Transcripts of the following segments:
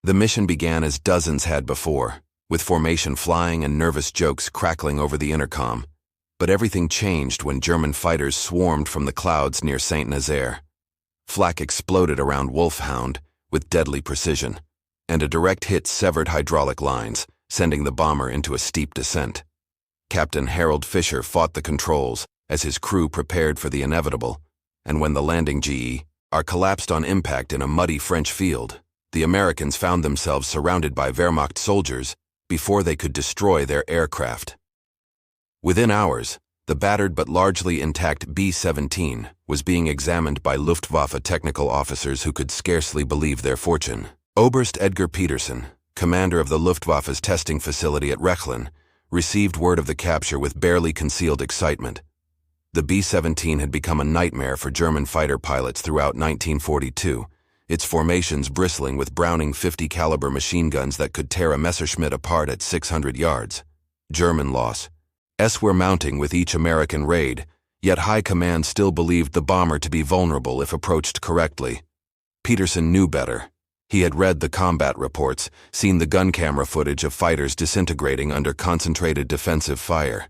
The mission began as dozens had before, with formation flying and nervous jokes crackling over the intercom. But everything changed when German fighters swarmed from the clouds near Saint-Nazaire. Flak exploded around Wolfhound with deadly precision, and a direct hit severed hydraulic lines, sending the bomber into a steep descent. Captain Harold Fisher fought the controls as his crew prepared for the inevitable, and when the landing gear collapsed on impact in a muddy French field, the Americans found themselves surrounded by Wehrmacht soldiers before they could destroy their aircraft. Within hours, the battered but largely intact B-17 was being examined by Luftwaffe technical officers who could scarcely believe their fortune. Oberst Edgar Peterson, commander of the Luftwaffe's testing facility at Rechlin, received word of the capture with barely concealed excitement. The B-17 had become a nightmare for German fighter pilots throughout 1942, its formations bristling with Browning 50 caliber machine guns that could tear a Messerschmitt apart at 600 yards. German loss. Were mounting with each American raid, yet high command still believed the bomber to be vulnerable if approached correctly. Peterson knew better. He had read the combat reports, seen the gun camera footage of fighters disintegrating under concentrated defensive fire.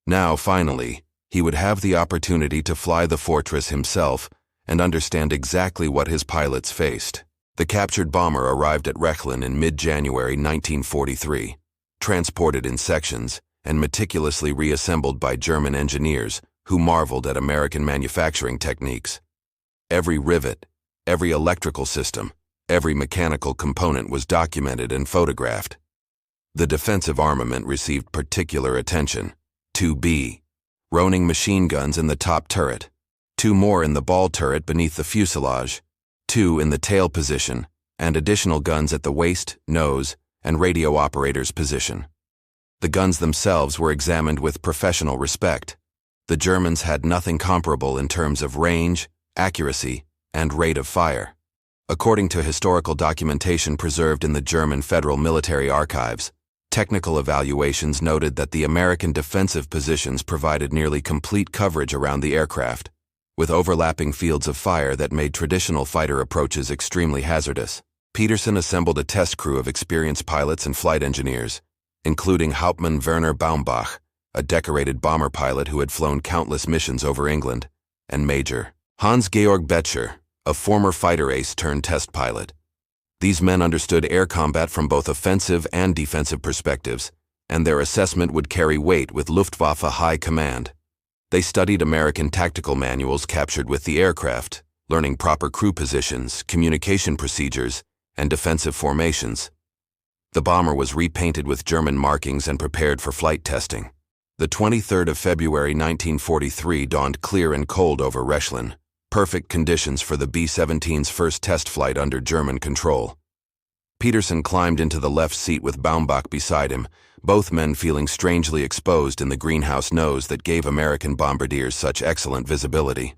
Now, finally, he would have the opportunity to fly the Fortress himself and understand exactly what his pilots faced. The captured bomber arrived at Rechlin in mid-January 1943, transported in sections and meticulously reassembled by German engineers who marveled at American manufacturing techniques. Every rivet, every electrical system, every mechanical component was documented and photographed. The defensive armament received particular attention. 2B. Roning machine guns in the top turret. 2 more in the ball turret beneath the fuselage. 2 in the tail position, and additional guns at the waist, nose, and radio operator's position. The guns themselves were examined with professional respect. The Germans had nothing comparable in terms of range, accuracy, and rate of fire. According to historical documentation preserved in the German Federal Military Archives, technical evaluations noted that the American defensive positions provided nearly complete coverage around the aircraft, with overlapping fields of fire that made traditional fighter approaches extremely hazardous. Peterson assembled a test crew of experienced pilots and flight engineers, including Hauptmann Werner Baumbach, a decorated bomber pilot who had flown countless missions over England, and Major Hans-Georg Betcher, a former fighter ace turned test pilot. These men understood air combat from both offensive and defensive perspectives, and their assessment would carry weight with Luftwaffe high command. They studied American tactical manuals captured with the aircraft, learning proper crew positions, communication procedures, and defensive formations. The bomber was repainted with German markings and prepared for flight testing. The 23rd of February 1943 dawned clear and cold over Rechlin, perfect conditions for the B-17's first test flight under German control. Peterson climbed into the left seat with Baumbach beside him, both men feeling strangely exposed in the greenhouse nose that gave American bombardiers such excellent visibility.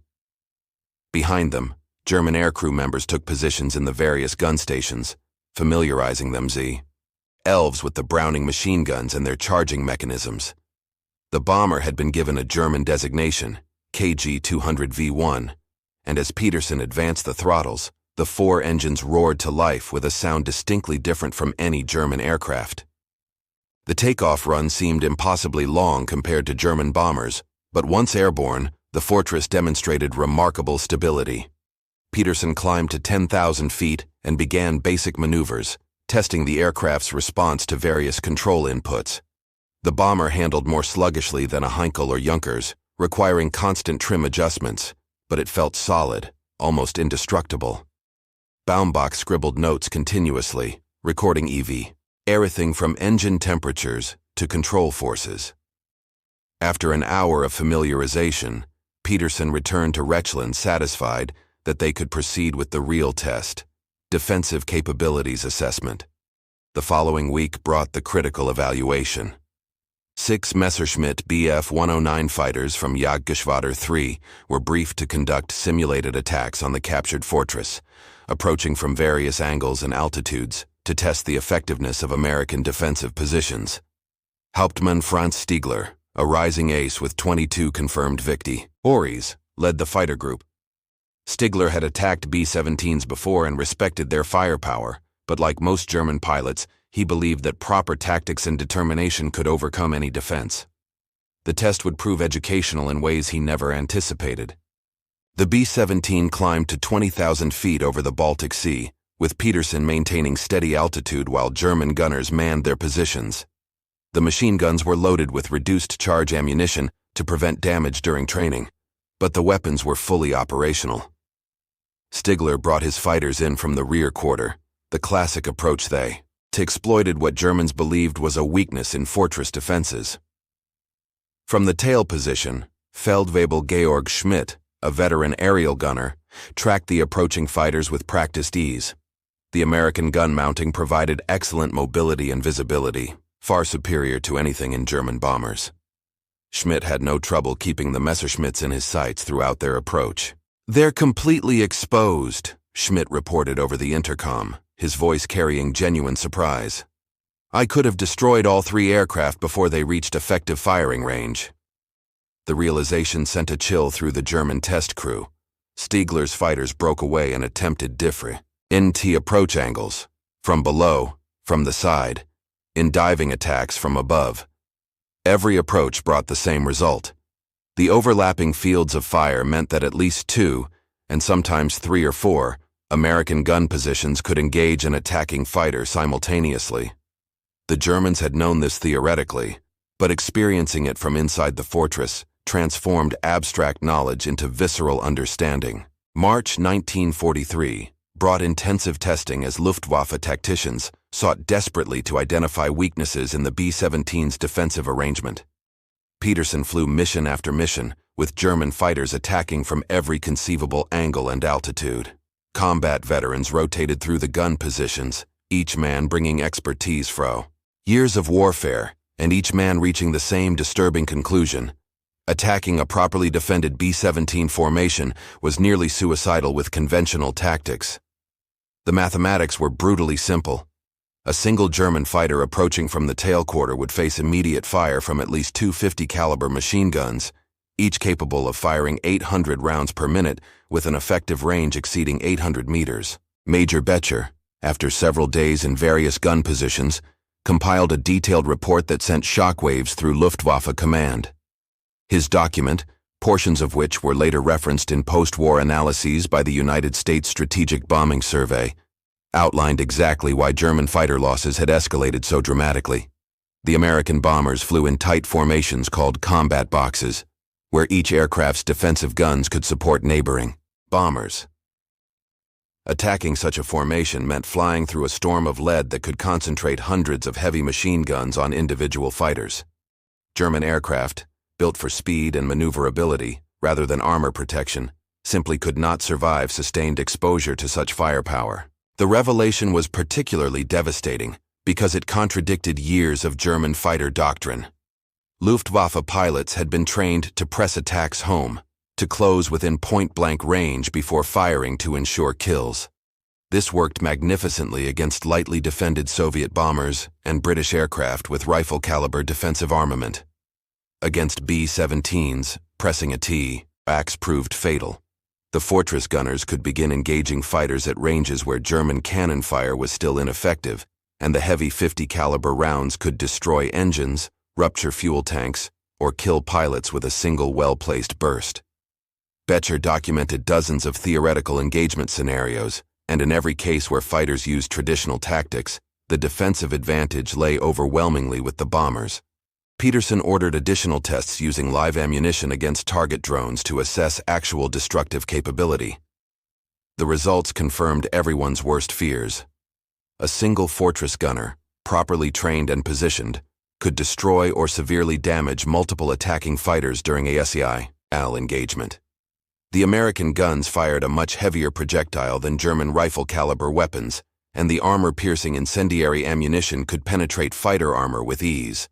Behind them, German aircrew members took positions in the various gun stations, familiarizing themselves with the Browning machine guns and their charging mechanisms. The bomber had been given a German designation, KG-200V1, and as Peterson advanced the throttles, the 4 engines roared to life with a sound distinctly different from any German aircraft. The takeoff run seemed impossibly long compared to German bombers, but once airborne, the Fortress demonstrated remarkable stability. Peterson climbed to 10,000 feet and began basic maneuvers, testing the aircraft's response to various control inputs. The bomber handled more sluggishly than a Heinkel or Junkers, requiring constant trim adjustments, but it felt solid, almost indestructible. Baumbach scribbled notes continuously, recording everything from engine temperatures to control forces. After an hour of familiarization, Peterson returned to Rechlin satisfied that they could proceed with the real test, defensive capabilities assessment. The following week brought the critical evaluation. 6 Messerschmitt Bf-109 fighters from Jagdgeschwader 3 were briefed to conduct simulated attacks on the captured fortress, approaching from various angles and altitudes to test the effectiveness of American defensive positions. Hauptmann Franz Stiegler, a rising ace with 22 confirmed victories, led the fighter group. Stiegler had attacked B-17s before and respected their firepower, but like most German pilots, he believed that proper tactics and determination could overcome any defense. The test would prove educational in ways he never anticipated. The B-17 climbed to 20,000 feet over the Baltic Sea, with Peterson maintaining steady altitude while German gunners manned their positions. The machine guns were loaded with reduced charge ammunition to prevent damage during training, but the weapons were fully operational. Stigler brought his fighters in from the rear quarter, the classic approach they exploited what Germans believed was a weakness in fortress defenses. From the tail position, Feldwebel Georg Schmidt, a veteran aerial gunner, tracked the approaching fighters with practiced ease. The American gun mounting provided excellent mobility and visibility, far superior to anything in German bombers. Schmidt had no trouble keeping the Messerschmitts in his sights throughout their approach. "They're completely exposed," Schmidt reported over the intercom, his voice carrying genuine surprise. "I could have destroyed all 3 aircraft before they reached effective firing range." The realization sent a chill through the German test crew. Stigler's fighters broke away and attempted different NT approach angles, from below, from the side, in diving attacks from above. Every approach brought the same result. The overlapping fields of fire meant that at least 2, and sometimes 3 or 4, American gun positions could engage an attacking fighter simultaneously. The Germans had known this theoretically, but experiencing it from inside the fortress transformed abstract knowledge into visceral understanding. March 1943 brought intensive testing as Luftwaffe tacticians sought desperately to identify weaknesses in the B-17's defensive arrangement. Peterson flew mission after mission, with German fighters attacking from every conceivable angle and altitude. Combat veterans rotated through the gun positions, each man bringing expertise from years of warfare, and each man reaching the same disturbing conclusion. Attacking a properly defended B-17 formation was nearly suicidal with conventional tactics. The mathematics were brutally simple. A single German fighter approaching from the tail quarter would face immediate fire from at least 2 50-caliber machine guns, each capable of firing 800 rounds per minute with an effective range exceeding 800 meters. Major Becher, after several days in various gun positions, compiled a detailed report that sent shockwaves through Luftwaffe command. His document, portions of which were later referenced in post-war analyses by the United States Strategic Bombing Survey, outlined exactly why German fighter losses had escalated so dramatically. The American bombers flew in tight formations called combat boxes, where each aircraft's defensive guns could support neighboring bombers. Attacking such a formation meant flying through a storm of lead that could concentrate hundreds of heavy machine guns on individual fighters. German aircraft, built for speed and maneuverability rather than armor protection, simply could not survive sustained exposure to such firepower. The revelation was particularly devastating because it contradicted years of German fighter doctrine. Luftwaffe pilots had been trained to press attacks home, to close within point-blank range before firing to ensure kills. This worked magnificently against lightly defended Soviet bombers and British aircraft with rifle-caliber defensive armament. Against B-17s, pressing a T-ax proved fatal. The fortress gunners could begin engaging fighters at ranges where German cannon fire was still ineffective, and the heavy 50-caliber rounds could destroy engines, rupture fuel tanks, or kill pilots with a single well-placed burst. Becher documented dozens of theoretical engagement scenarios, and in every case where fighters used traditional tactics, the defensive advantage lay overwhelmingly with the bombers. Peterson ordered additional tests using live ammunition against target drones to assess actual destructive capability. The results confirmed everyone's worst fears. A single fortress gunner, properly trained and positioned, could destroy or severely damage multiple attacking fighters during a SEI-AL engagement. The American guns fired a much heavier projectile than German rifle-caliber weapons, and the armor-piercing incendiary ammunition could penetrate fighter armor with ease.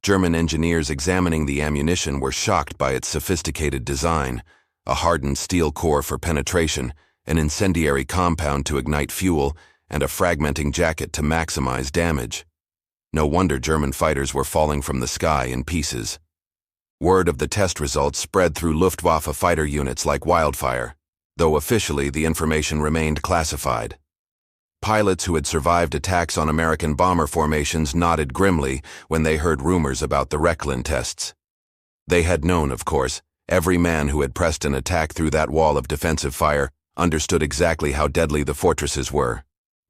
German engineers examining the ammunition were shocked by its sophisticated design: a hardened steel core for penetration, an incendiary compound to ignite fuel, and a fragmenting jacket to maximize damage. No wonder German fighters were falling from the sky in pieces. Word of the test results spread through Luftwaffe fighter units like wildfire, though officially the information remained classified. Pilots who had survived attacks on American bomber formations nodded grimly when they heard rumors about the Rechlin tests. They had known, of course. Every man who had pressed an attack through that wall of defensive fire understood exactly how deadly the fortresses were.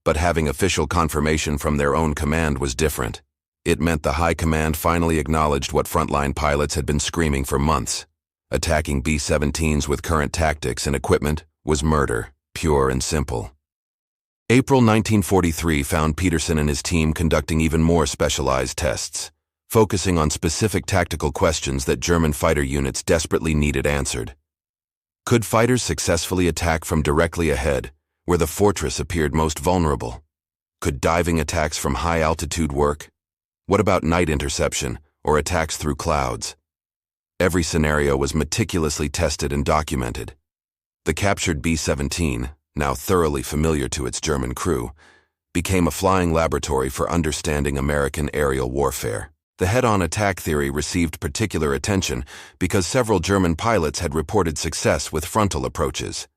But having official confirmation from their own command was different. It meant the high command finally acknowledged what frontline pilots had been screaming for months. Attacking B-17s with current tactics and equipment was murder, pure and simple. April 1943 found Peterson and his team conducting even more specialized tests, focusing on specific tactical questions that German fighter units desperately needed answered. Could fighters successfully attack from directly ahead, where the fortress appeared most vulnerable? Could diving attacks from high altitude work? What about night interception or attacks through clouds? Every scenario was meticulously tested and documented. The captured B-17, now thoroughly familiar to its German crew, became a flying laboratory for understanding American aerial warfare. The head-on attack theory received particular attention because several German pilots had reported success with frontal approaches.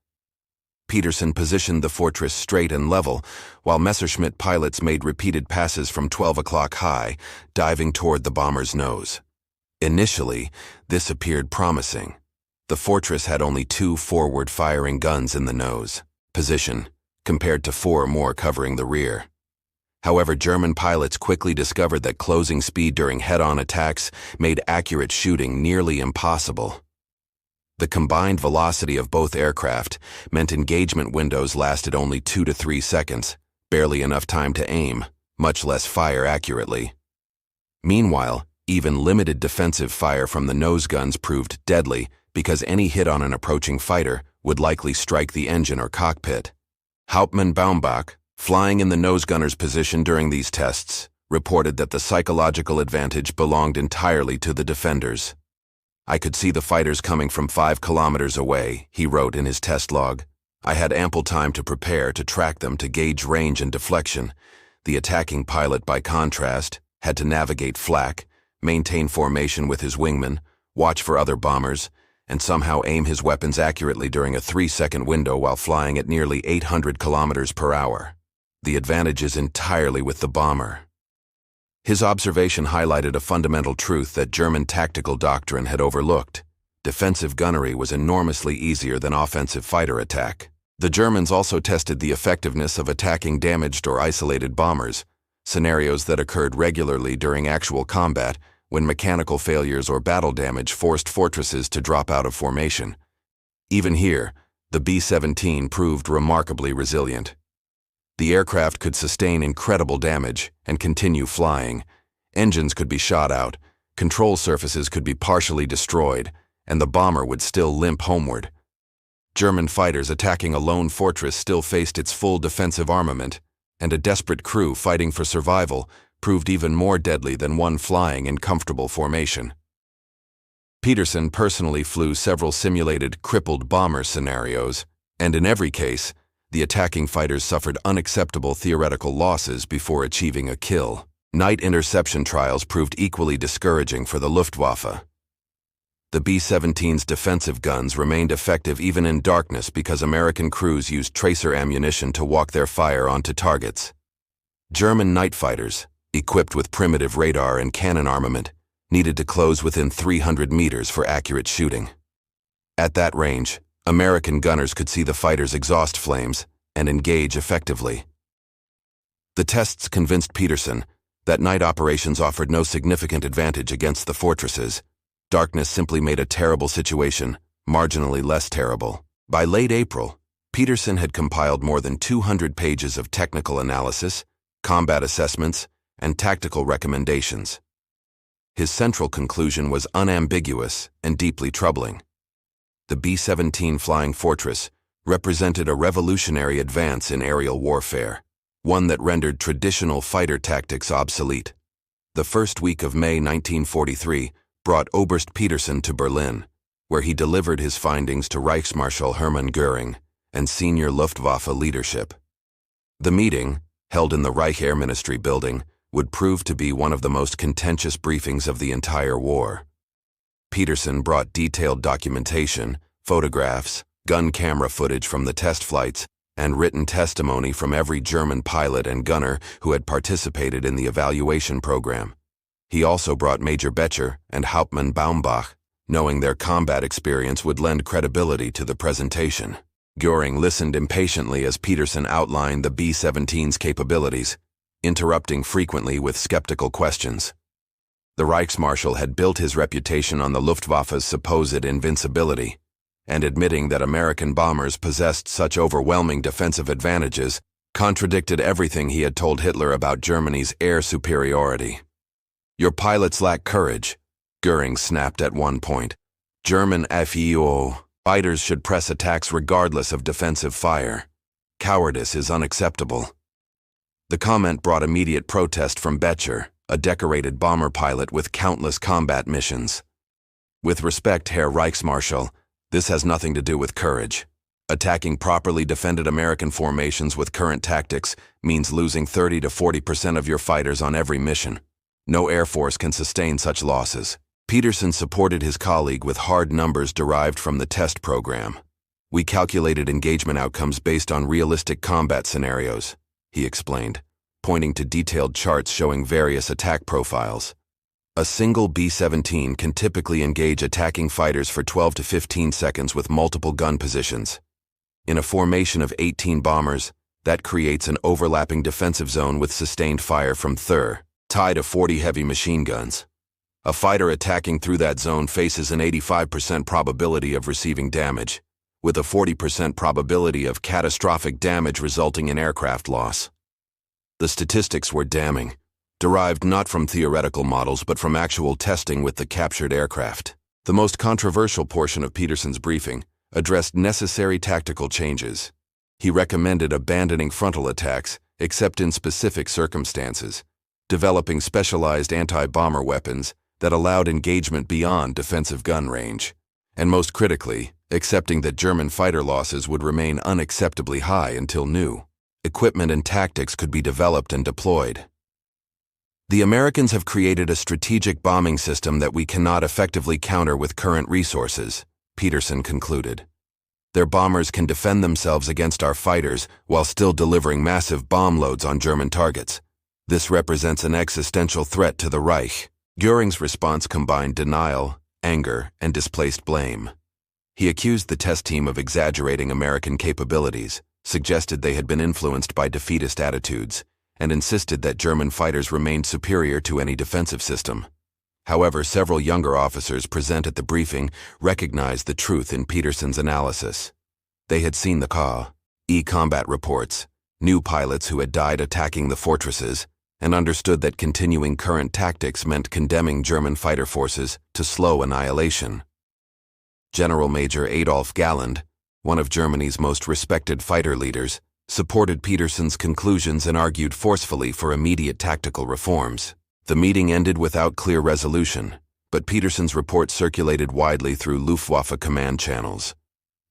Peterson positioned the fortress straight and level, while Messerschmitt pilots made repeated passes from 12 o'clock high, diving toward the bomber's nose. Initially, this appeared promising. The fortress had only 2 forward-firing guns in the nose position, compared to 4 more covering the rear. However, German pilots quickly discovered that closing speed during head-on attacks made accurate shooting nearly impossible. The combined velocity of both aircraft meant engagement windows lasted only 2 to 3 seconds, barely enough time to aim, much less fire accurately. Meanwhile, even limited defensive fire from the nose guns proved deadly because any hit on an approaching fighter would likely strike the engine or cockpit. Hauptmann Baumbach, flying in the nose gunner's position during these tests, reported that the psychological advantage belonged entirely to the defenders. "I could see the fighters coming from 5 kilometers away," he wrote in his test log. "I had ample time to prepare to track them to gauge range and deflection. The attacking pilot, by contrast, had to navigate flak, maintain formation with his wingman, watch for other bombers, and somehow aim his weapons accurately during a 3-second window while flying at nearly 800 kilometers per hour. The advantage is entirely with the bomber." His observation highlighted a fundamental truth that German tactical doctrine had overlooked. Defensive gunnery was enormously easier than offensive fighter attack. The Germans also tested the effectiveness of attacking damaged or isolated bombers, scenarios that occurred regularly during actual combat when mechanical failures or battle damage forced fortresses to drop out of formation. Even here, the B-17 proved remarkably resilient. The aircraft could sustain incredible damage and continue flying. Engines could be shot out, control surfaces could be partially destroyed, and the bomber would still limp homeward. German fighters attacking a lone fortress still faced its full defensive armament, and a desperate crew fighting for survival proved even more deadly than one flying in comfortable formation. Peterson personally flew several simulated crippled bomber scenarios, and in every case, the attacking fighters suffered unacceptable theoretical losses before achieving a kill. Night interception trials proved equally discouraging for the Luftwaffe. The B-17's defensive guns remained effective even in darkness because American crews used tracer ammunition to walk their fire onto targets. German night fighters, equipped with primitive radar and cannon armament, needed to close within 300 meters for accurate shooting. At that range, American gunners could see the fighters' exhaust flames and engage effectively. The tests convinced Peterson that night operations offered no significant advantage against the fortresses. Darkness simply made a terrible situation marginally less terrible. By late April, Peterson had compiled more than 200 pages of technical analysis, combat assessments, and tactical recommendations. His central conclusion was unambiguous and deeply troubling. The B-17 Flying Fortress represented a revolutionary advance in aerial warfare, one that rendered traditional fighter tactics obsolete. The first week of May 1943 brought Oberst Peterson to Berlin, where he delivered his findings to Reichsmarschall Hermann Göring and senior Luftwaffe leadership. The meeting, held in the Reich Air Ministry building, would prove to be one of the most contentious briefings of the entire war. Peterson brought detailed documentation, photographs, gun camera footage from the test flights, and written testimony from every German pilot and gunner who had participated in the evaluation program. He also brought Major Becher and Hauptmann Baumbach, knowing their combat experience would lend credibility to the presentation. Göring listened impatiently as Peterson outlined the B-17's capabilities, interrupting frequently with skeptical questions. The Reichsmarschall had built his reputation on the Luftwaffe's supposed invincibility, and admitting that American bombers possessed such overwhelming defensive advantages contradicted everything he had told Hitler about Germany's air superiority. "Your pilots lack courage," Göring snapped at one point. "German FEO fighters should press attacks regardless of defensive fire. Cowardice is unacceptable." The comment brought immediate protest from Becher, a decorated bomber pilot with countless combat missions. "With respect, Herr Reichsmarschall, this has nothing to do with courage. Attacking properly defended American formations with current tactics means losing 30 to 40% of your fighters on every mission. No air force can sustain such losses." Peterson supported his colleague with hard numbers derived from the test program. "We calculated engagement outcomes based on realistic combat scenarios," he explained, pointing to detailed charts showing various attack profiles. A single B-17 can typically engage attacking fighters for 12 to 15 seconds with multiple gun positions. In a formation of 18 bombers, that creates an overlapping defensive zone with sustained fire from 30 to 40 heavy machine guns. A fighter attacking through that zone faces an 85% probability of receiving damage, with a 40% probability of catastrophic damage resulting in aircraft loss. The statistics were damning, derived not from theoretical models but from actual testing with the captured aircraft. The most controversial portion of Peterson's briefing addressed necessary tactical changes. He recommended abandoning frontal attacks, except in specific circumstances, developing specialized anti-bomber weapons that allowed engagement beyond defensive gun range, and most critically, accepting that German fighter losses would remain unacceptably high until new equipment and tactics could be developed and deployed. "The Americans have created a strategic bombing system that we cannot effectively counter with current resources," Peterson concluded. "Their bombers can defend themselves against our fighters while still delivering massive bomb loads on German targets. This represents an existential threat to the Reich." Göring's response combined denial, anger, and displaced blame. He accused the test team of exaggerating American capabilities, suggested they had been influenced by defeatist attitudes, and insisted that German fighters remained superior to any defensive system. However, several younger officers present at the briefing recognized the truth in Peterson's analysis. They had seen the combat reports, new pilots who had died attacking the fortresses, and understood that continuing current tactics meant condemning German fighter forces to slow annihilation. General Major Adolf Galland, one of Germany's most respected fighter leaders, supported Peterson's conclusions and argued forcefully for immediate tactical reforms. The meeting ended without clear resolution, but Peterson's report circulated widely through Luftwaffe command channels.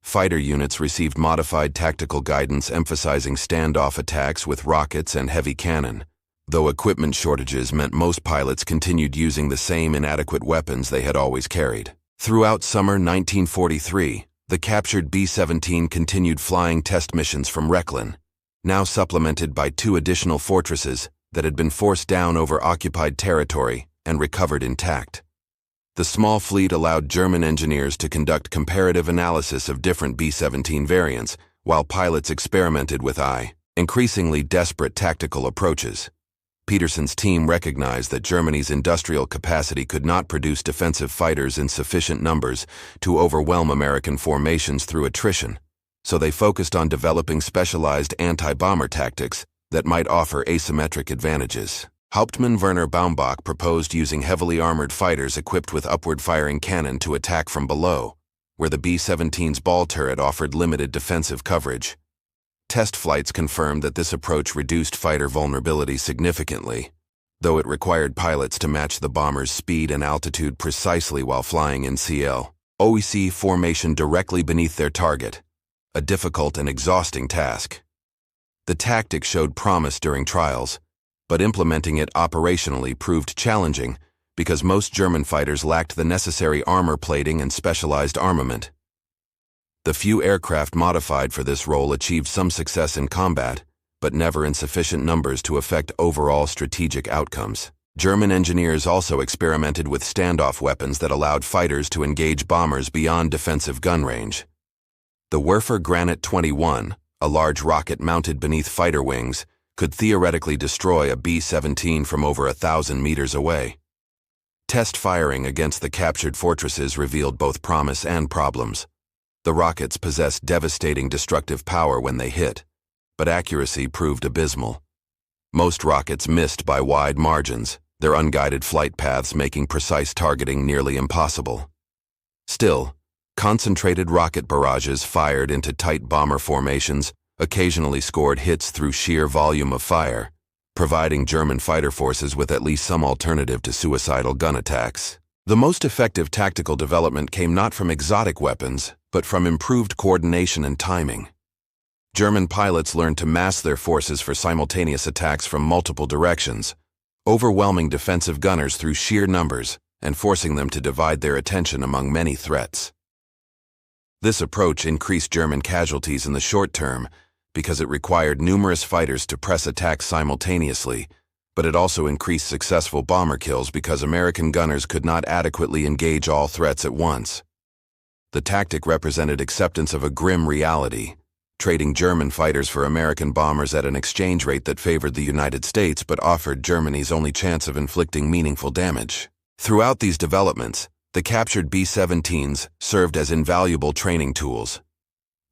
Fighter units received modified tactical guidance emphasizing standoff attacks with rockets and heavy cannon, though equipment shortages meant most pilots continued using the same inadequate weapons they had always carried. Throughout summer 1943, the captured B-17 continued flying test missions from Rechlin, now supplemented by 2 additional fortresses that had been forced down over occupied territory and recovered intact. The small fleet allowed German engineers to conduct comparative analysis of different B-17 variants, while pilots experimented with increasingly desperate tactical approaches. Peterson's team recognized that Germany's industrial capacity could not produce defensive fighters in sufficient numbers to overwhelm American formations through attrition, so they focused on developing specialized anti-bomber tactics that might offer asymmetric advantages. Hauptmann Werner Baumbach proposed using heavily armored fighters equipped with upward-firing cannon to attack from below, where the B-17's ball turret offered limited defensive coverage. Test flights confirmed that this approach reduced fighter vulnerability significantly, though it required pilots to match the bomber's speed and altitude precisely while flying in OEC formation directly beneath their target, a difficult and exhausting task. The tactic showed promise during trials, but implementing it operationally proved challenging because most German fighters lacked the necessary armor plating and specialized armament. The few aircraft modified for this role achieved some success in combat, but never in sufficient numbers to affect overall strategic outcomes. German engineers also experimented with standoff weapons that allowed fighters to engage bombers beyond defensive gun range. The Werfer Granit 21, a large rocket mounted beneath fighter wings, could theoretically destroy a B-17 from over 1,000 meters away. Test firing against the captured fortresses revealed both promise and problems. The rockets possessed devastating destructive power when they hit, but accuracy proved abysmal. Most rockets missed by wide margins, their unguided flight paths making precise targeting nearly impossible. Still, concentrated rocket barrages fired into tight bomber formations occasionally scored hits through sheer volume of fire, providing German fighter forces with at least some alternative to suicidal gun attacks. The most effective tactical development came not from exotic weapons, but from improved coordination and timing. German pilots learned to mass their forces for simultaneous attacks from multiple directions, overwhelming defensive gunners through sheer numbers and forcing them to divide their attention among many threats. This approach increased German casualties in the short term because it required numerous fighters to press attacks simultaneously, but it also increased successful bomber kills because American gunners could not adequately engage all threats at once. The tactic represented acceptance of a grim reality, trading German fighters for American bombers at an exchange rate that favored the United States but offered Germany's only chance of inflicting meaningful damage. Throughout these developments, the captured B-17s served as invaluable training tools.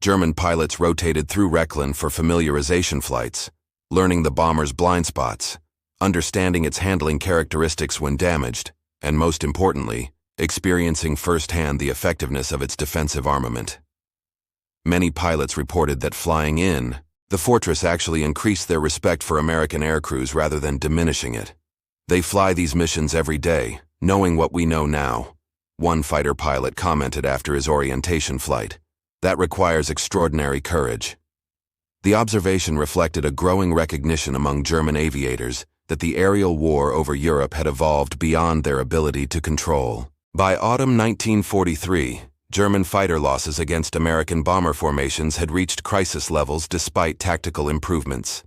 German pilots rotated through Rechlin for familiarization flights, learning the bomber's blind spots, understanding its handling characteristics when damaged, and most importantly, experiencing firsthand the effectiveness of its defensive armament. Many pilots reported that flying in the fortress actually increased their respect for American aircrews rather than diminishing it. They fly these missions every day, knowing what we know now, one fighter pilot commented after his orientation flight. That requires extraordinary courage. The observation reflected a growing recognition among German aviators that the aerial war over Europe had evolved beyond their ability to control. By autumn 1943, German fighter losses against American bomber formations had reached crisis levels despite tactical improvements.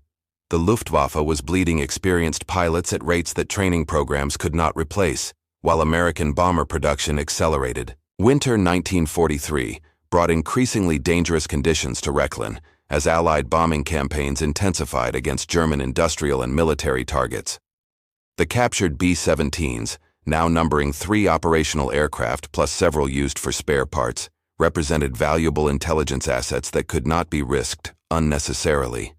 The Luftwaffe was bleeding experienced pilots at rates that training programs could not replace, while American bomber production accelerated. Winter 1943 brought increasingly dangerous conditions to Rechlin as Allied bombing campaigns intensified against German industrial and military targets. The captured B-17s, now numbering 3 operational aircraft plus several used for spare parts, represented valuable intelligence assets that could not be risked unnecessarily.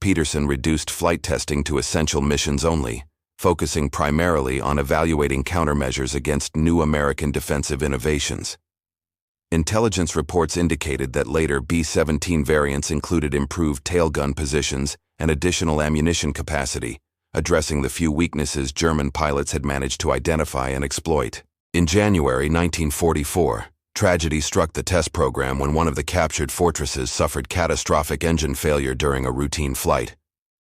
Peterson reduced flight testing to essential missions only, focusing primarily on evaluating countermeasures against new American defensive innovations. Intelligence reports indicated that later B-17 variants included improved tailgun positions and additional ammunition capacity, addressing the few weaknesses German pilots had managed to identify and exploit. In January 1944, tragedy struck the test program when one of the captured fortresses suffered catastrophic engine failure during a routine flight.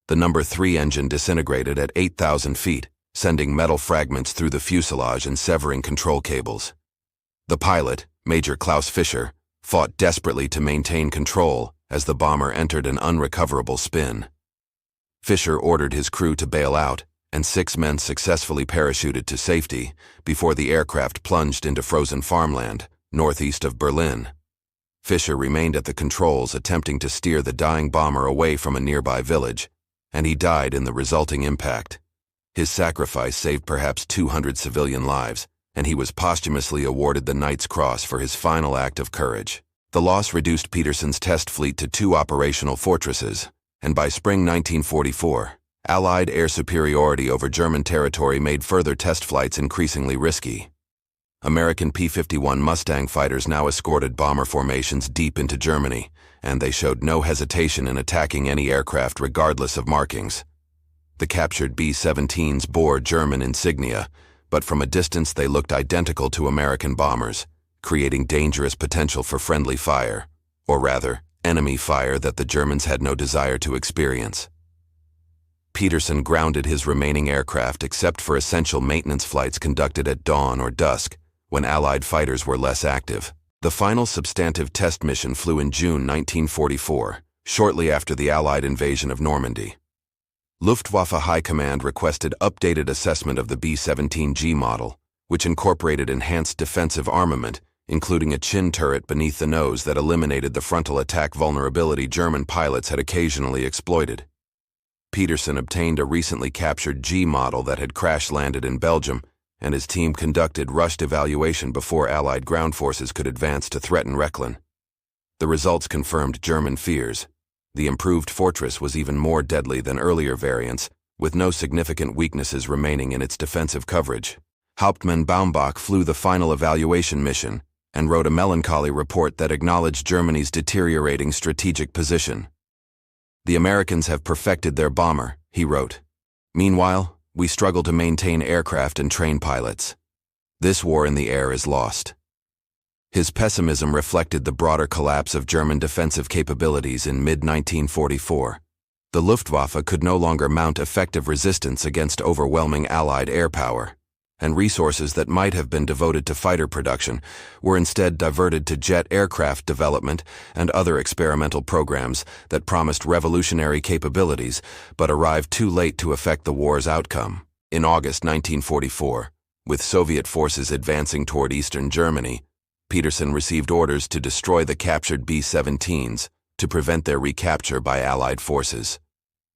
The No. 3 engine disintegrated at 8,000 feet, sending metal fragments through the fuselage and severing control cables. The pilot, Major Klaus Fischer, fought desperately to maintain control as the bomber entered an unrecoverable spin. Fischer ordered his crew to bail out, and 6 men successfully parachuted to safety before the aircraft plunged into frozen farmland northeast of Berlin. Fischer remained at the controls attempting to steer the dying bomber away from a nearby village, and he died in the resulting impact. His sacrifice saved perhaps 200 civilian lives, and he was posthumously awarded the Knight's Cross for his final act of courage. The loss reduced Peterson's test fleet to 2 operational fortresses, and by spring 1944, Allied air superiority over German territory made further test flights increasingly risky. American P-51 Mustang fighters now escorted bomber formations deep into Germany, and they showed no hesitation in attacking any aircraft regardless of markings. The captured B-17s bore German insignia, but from a distance they looked identical to American bombers, creating dangerous potential for friendly fire, or rather, enemy fire that the Germans had no desire to experience. Peterson grounded his remaining aircraft except for essential maintenance flights conducted at dawn or dusk, when Allied fighters were less active. The final substantive test mission flew in June 1944, shortly after the Allied invasion of Normandy. Luftwaffe High Command requested updated assessment of the B-17G model, which incorporated enhanced defensive armament, including a chin turret beneath the nose that eliminated the frontal attack vulnerability German pilots had occasionally exploited. Peterson obtained a recently captured G model that had crash-landed in Belgium, and his team conducted rushed evaluation before Allied ground forces could advance to threaten Rechlin. The results confirmed German fears. The improved Fortress was even more deadly than earlier variants, with no significant weaknesses remaining in its defensive coverage. Hauptmann Baumbach flew the final evaluation mission and wrote a melancholy report that acknowledged Germany's deteriorating strategic position. "The Americans have perfected their bomber," he wrote. "Meanwhile, we struggle to maintain aircraft and train pilots. This war in the air is lost." His pessimism reflected the broader collapse of German defensive capabilities in mid-1944. The Luftwaffe could no longer mount effective resistance against overwhelming Allied air power, and resources that might have been devoted to fighter production were instead diverted to jet aircraft development and other experimental programs that promised revolutionary capabilities but arrived too late to affect the war's outcome. In August 1944, with Soviet forces advancing toward eastern Germany, Peterson received orders to destroy the captured B-17s to prevent their recapture by Allied forces.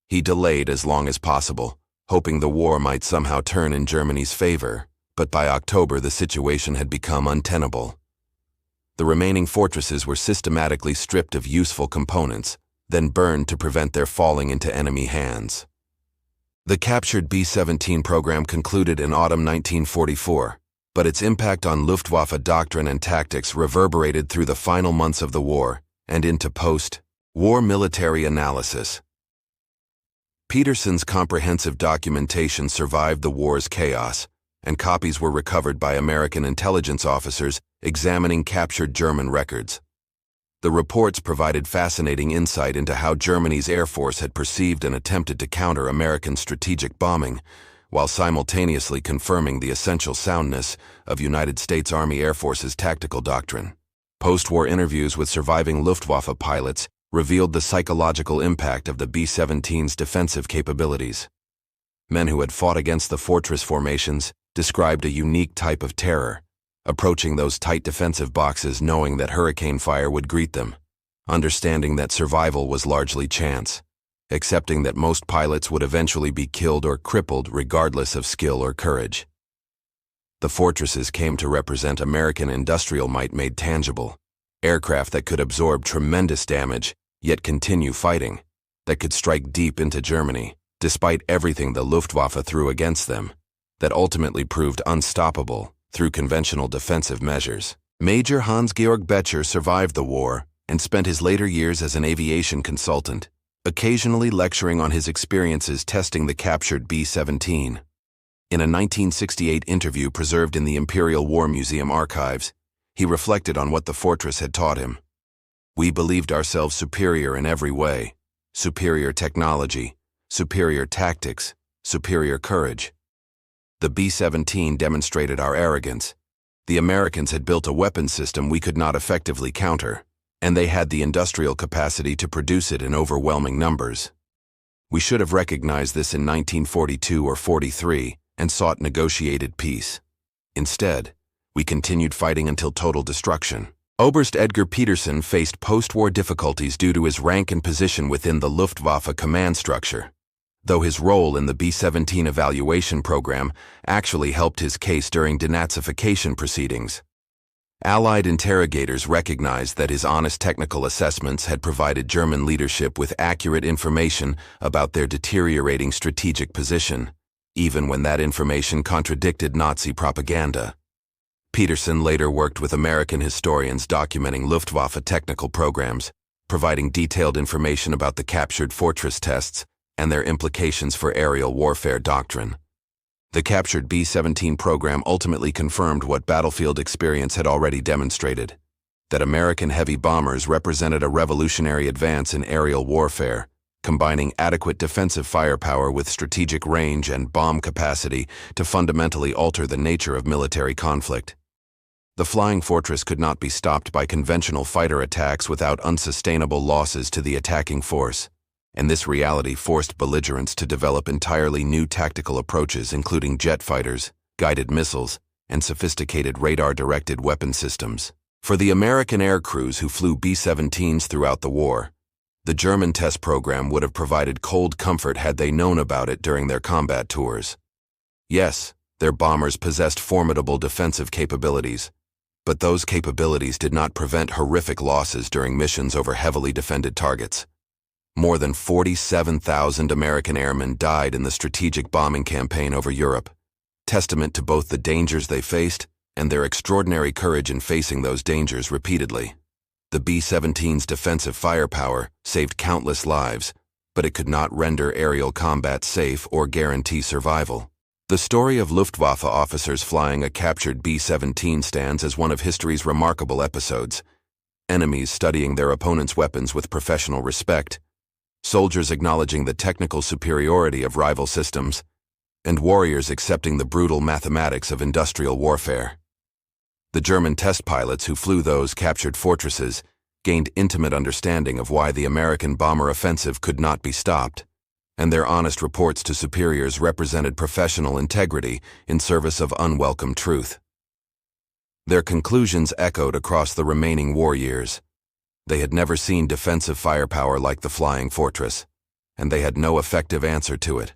He delayed as long as possible, hoping the war might somehow turn in Germany's favor, but by October the situation had become untenable. The remaining fortresses were systematically stripped of useful components, then burned to prevent their falling into enemy hands. The captured B-17 program concluded in autumn 1944, but its impact on Luftwaffe doctrine and tactics reverberated through the final months of the war and into post-war military analysis. Peterson's comprehensive documentation survived the war's chaos, and copies were recovered by American intelligence officers examining captured German records. The reports provided fascinating insight into how Germany's Air Force had perceived and attempted to counter American strategic bombing, while simultaneously confirming the essential soundness of United States Army Air Force's tactical doctrine. Post-war interviews with surviving Luftwaffe pilots revealed the psychological impact of the B-17's defensive capabilities. Men who had fought against the fortress formations described a unique type of terror, approaching those tight defensive boxes knowing that hurricane fire would greet them, understanding that survival was largely chance, accepting that most pilots would eventually be killed or crippled regardless of skill or courage. The fortresses came to represent American industrial might made tangible, aircraft that could absorb tremendous damage, yet continue fighting, that could strike deep into Germany, despite everything the Luftwaffe threw against them, that ultimately proved unstoppable through conventional defensive measures. Major Hans-Georg Becher survived the war and spent his later years as an aviation consultant, occasionally lecturing on his experiences testing the captured B-17. In a 1968 interview preserved in the Imperial War Museum archives, he reflected on what the fortress had taught him. "We believed ourselves superior in every way: superior technology, superior tactics, superior courage. The B-17 demonstrated our arrogance. The Americans had built a weapon system we could not effectively counter, and they had the industrial capacity to produce it in overwhelming numbers. We should have recognized this in 1942 or 43 and sought negotiated peace. Instead, we continued fighting until total destruction." Oberst Edgar Peterson faced post-war difficulties due to his rank and position within the Luftwaffe command structure, though his role in the B-17 evaluation program actually helped his case during denazification proceedings. Allied interrogators recognized that his honest technical assessments had provided German leadership with accurate information about their deteriorating strategic position, even when that information contradicted Nazi propaganda. Peterson later worked with American historians documenting Luftwaffe technical programs, providing detailed information about the captured fortress tests and their implications for aerial warfare doctrine. The captured B-17 program ultimately confirmed what battlefield experience had already demonstrated: that American heavy bombers represented a revolutionary advance in aerial warfare, combining adequate defensive firepower with strategic range and bomb capacity to fundamentally alter the nature of military conflict. The flying fortress could not be stopped by conventional fighter attacks without unsustainable losses to the attacking force, and this reality forced belligerents to develop entirely new tactical approaches, including jet fighters, guided missiles, and sophisticated radar-directed weapon systems. For the American air crews who flew B-17s throughout the war, the German test program would have provided cold comfort had they known about it during their combat tours. Yes, their bombers possessed formidable defensive capabilities, but those capabilities did not prevent horrific losses during missions over heavily defended targets. More than 47,000 American airmen died in the strategic bombing campaign over Europe, testament to both the dangers they faced and their extraordinary courage in facing those dangers repeatedly. The B-17's defensive firepower saved countless lives, but it could not render aerial combat safe or guarantee survival. The story of Luftwaffe officers flying a captured B-17 stands as one of history's remarkable episodes. Enemies studying their opponents' weapons with professional respect, soldiers acknowledging the technical superiority of rival systems, and warriors accepting the brutal mathematics of industrial warfare. The German test pilots who flew those captured fortresses gained intimate understanding of why the American bomber offensive could not be stopped, and their honest reports to superiors represented professional integrity in service of unwelcome truth. Their conclusions echoed across the remaining war years. They had never seen defensive firepower like the flying fortress, and they had no effective answer to it.